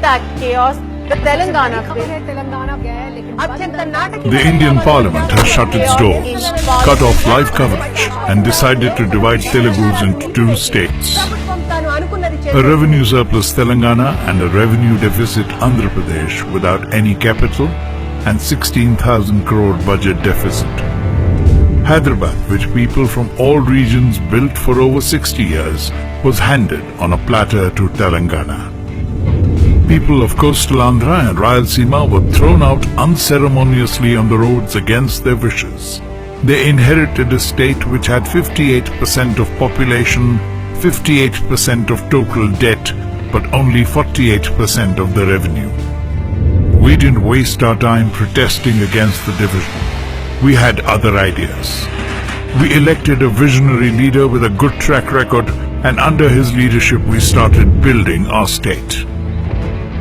attack chaos the Telangana faced. The Indian Parliament has shut its doors, cut off live coverage, and decided to divide Telugus into two states. A revenue surplus Telangana and a revenue deficit Andhra Pradesh without any capital and 16,000 crore budget deficit. Hyderabad, which people from all regions built for over 60 years, was handed on a platter to Telangana. People of coastal Andhra and Rayalaseema were thrown out unceremoniously on the roads against their wishes. They inherited a state which had 58% of population, 58% of total debt, but only 48% of the revenue. We didn't waste our time protesting against the division. We had other ideas. We elected a visionary leader with a good track record, and under his leadership we started building our state.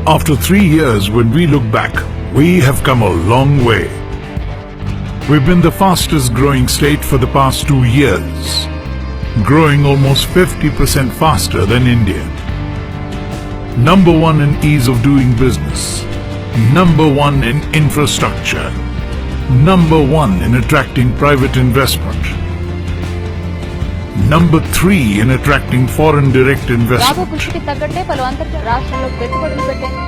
After 3 years, when we look back, we have come a long way. We've been the fastest growing state for the past 2 years, growing almost 50% faster than India. Number 1 in ease of doing business. Number 1 in infrastructure. Number 1 in attracting private investment. Number 3 in attracting foreign direct investment.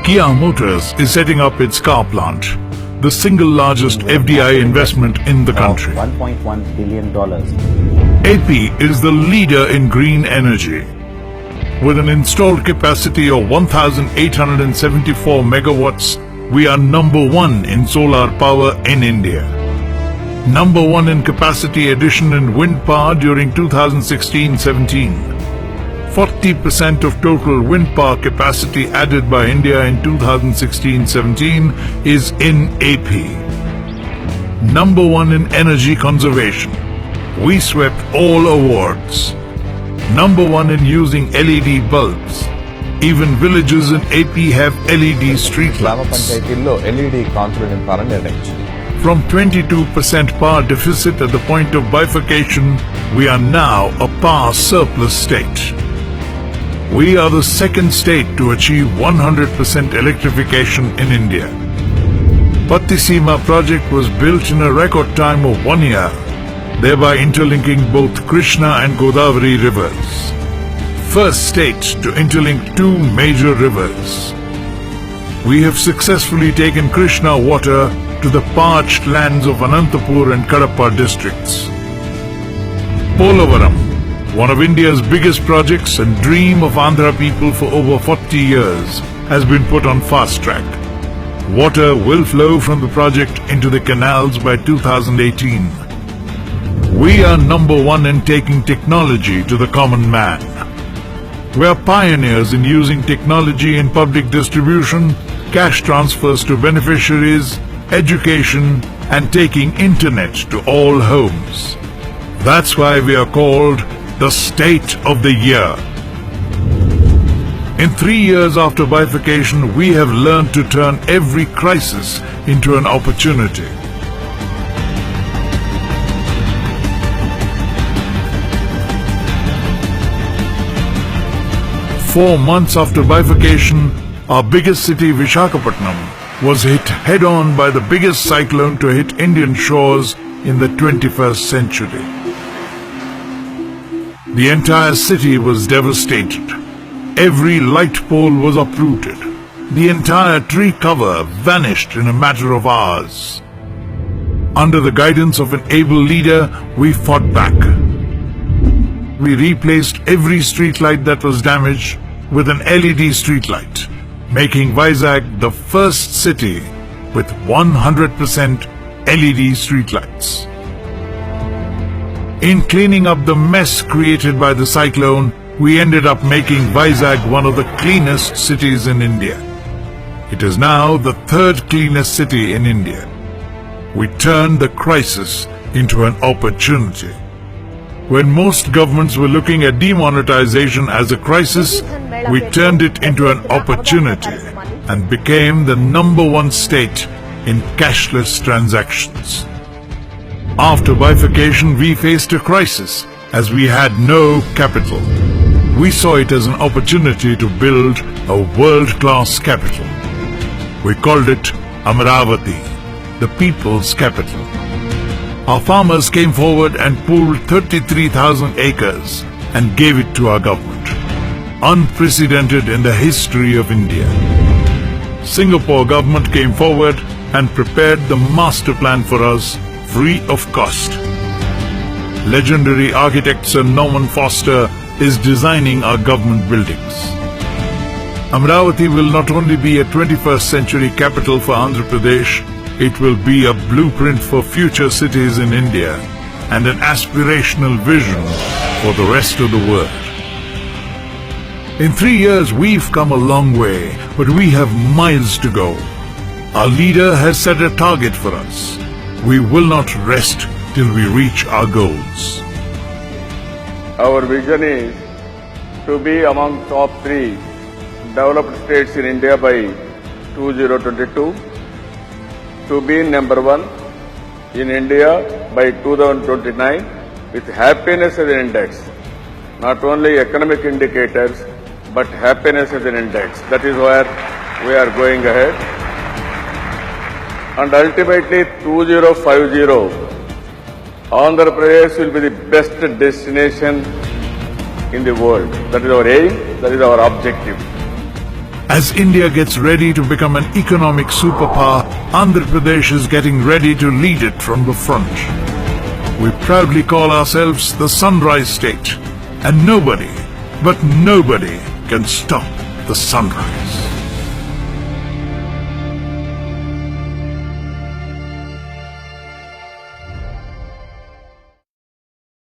Kia Motors is setting up its car plant, the single largest FDI investment in the country. $1.1 billion. AP is the leader in green energy. With an installed capacity of 1,874 megawatts, we are number 1 in solar power in India. Number 1 in capacity addition in wind power during 2016-17. 40% of total wind power capacity added by India in 2016-17 is in AP. Number 1 in energy conservation. We swept all awards. Number 1 in using LED bulbs. Even villages in AP have LED street lights. From 22% power deficit at the point of bifurcation, we are now a power surplus state. We are the second state to achieve 100% electrification in India. Pattisima project was built in a record time of 1 year, thereby interlinking both Krishna and Godavari rivers. First state to interlink 2 major rivers. We have successfully taken Krishna water to the parched lands of Anantapur and Kadapa districts. Polavaram, one of India's biggest projects and dream of Andhra people for over 40 years, has been put on fast track. Water will flow from the project into the canals by 2018. We are number 1 in taking technology to the common man. We are pioneers in using technology in public distribution, cash transfers to beneficiaries, education, and taking internet to all homes. That's why we are called the State of the Year. In 3 years after bifurcation, we have learned to turn every crisis into an opportunity. Four months after bifurcation, our biggest city, Visakhapatnam, was hit head-on by the biggest cyclone to hit Indian shores in the 21st century. The entire city was devastated. Every light pole was uprooted. The entire tree cover vanished in a matter of hours. Under the guidance of an able leader, we fought back. We replaced every streetlight that was damaged with an LED streetlight, making Vizag the first city with 100% LED streetlights. In cleaning up the mess created by the cyclone, we ended up making Vizag one of the cleanest cities in India. It is now the 3rd cleanest city in India. We turned the crisis into an opportunity. When most governments were looking at demonetization as a crisis, we turned it into an opportunity and became the number 1 state in cashless transactions. After bifurcation, we faced a crisis as we had no capital. We saw it as an opportunity to build a world-class capital. We called it AMATAVATHI, the people's capital. Our farmers came forward and pooled 33,000 acres and gave it to our government. Unprecedented in the history of India. Singapore government came forward and prepared the master plan for us free of cost. Legendary architect Sir Norman Foster is designing our government buildings. AMATAVATHI will not only be a 21st century capital for Andhra Pradesh, it will be a blueprint for future cities in India and an aspirational vision for the rest of the world. In 3 years, we've come a long way, but we have miles to go. Our leader has set a target for us. We will not rest till we reach our goals. Our vision is to be among top 3 developed states in India by 2022, to be number 1 in India by 2029 with happiness as an index. Not only economic indicators, but happiness as an index. That is where we are going ahead. And ultimately 2050, Andhra Pradesh will be the best destination in the world. That is our aim, that is our objective. As India gets ready to become an economic superpower, Andhra Pradesh is getting ready to lead it from the front. We proudly call ourselves the Sunrise State, and nobody, but nobody, can stop the sunrise.